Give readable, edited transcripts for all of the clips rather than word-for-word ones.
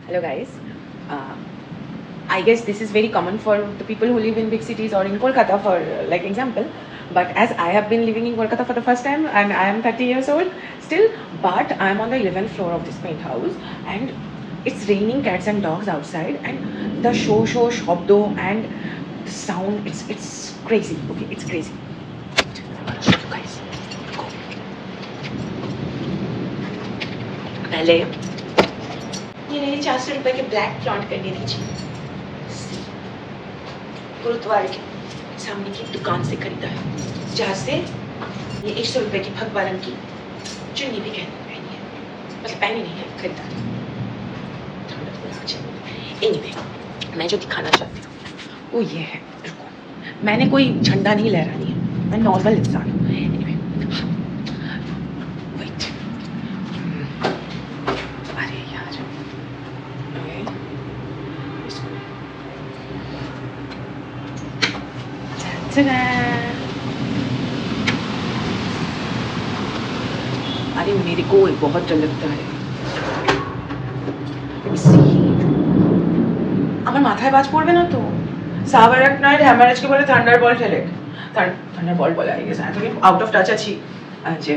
Hello guys. Uh, I guess this is very common for the people who live in big cities or in Kolkata for like example. But as I have been living in Kolkata for the first time and I am 30 years old still, but I am on the 11th floor of this penthouse and it's raining cats and dogs outside and the shabdo and the sound, it's crazy. Okay, it's crazy. I'll show you guys. Go. पहले ये मेरी 400 रुपए के black plant करने दीजिए। गुरुद्वारे के सामने की दुकान से खरीदा है, जहाँ से ये 100 रुपए की भगवा रंग की चुन्नी भी पहनी है, मतलब पहनी नहीं है, खरीदा है। एनीवे, मैं जो दिखाना चाहती हूँ वो ये है। रुको, मैंने कोई झंडा नहीं लहरानी है, मैं नॉर्मल इंसान हूँ। एनीवे, वेट, अरे यार, अरे मेरे को बहुत डर लगता है। আমার মাথায় বাজ পড়বে না তো? সাভার এক নাইট হ্যামারেজকে বলে থান্ডারবল্ট ফেলে, থান্ডারবল্ট বলে আই গেস। এতদিন আউট অফ টাচ আছি যে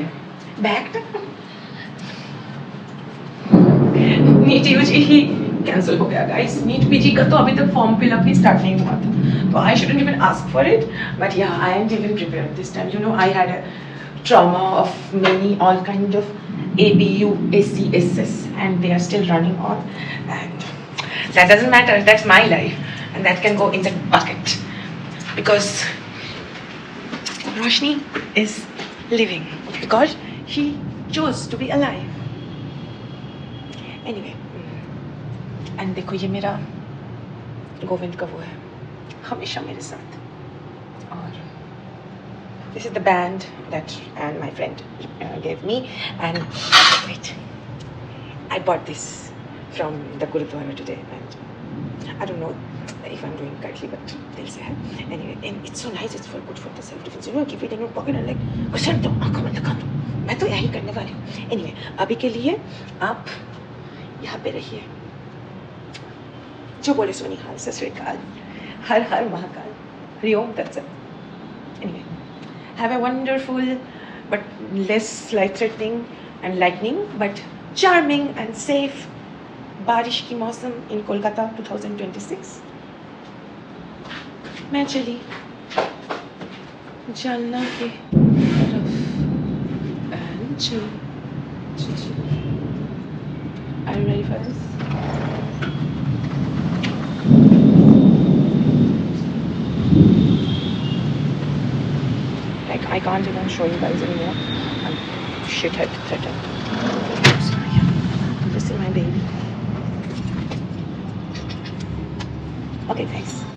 ব্যাগটা नीट यूजी ही कैंसिल हो गया गाइस। नीट पीजी का तो अभी तक फॉर्म फिलअप ही स्टार्ट नहीं हुआ था, तो I shouldn't even ask for it, but yeah I am even prepared this time. You know I had a trauma of many all kind of ABU ACSS and they are still running on, and that doesn't matter, that's my life and that can go in the bucket because Roshni is living because she chose to be alive. Anyway, and देखो ये मेरा गोविंद का वो है, हमेशा मेरे साथ। और this is the band that and my friend gave me, and wait, I bought this from the Gurudwara today and I don't know if I'm doing correctly, but they'll say anyway, and it's so nice, it's for good for the self defense, you know, keep it in your pocket and like कुछ तो आँखों में दिखा दो, मैं तो यही करने वाली हूँ। anyway, अभी के लिए आप यहाँ पे रहिए, जो बोले सोनी हाल, सत श्री अकाल, हर हर महाकाल, हरिओम तत्सत। anyway, have a wonderful but less life-threatening and lightning but charming and safe बारिश की मौसम in Kolkata 2026। मैं चली जालना के तरफ and ji. Are you ready for this? Like I can't even show you guys anymore. I'm shithead threatened. So yeah, this is my baby. Okay guys,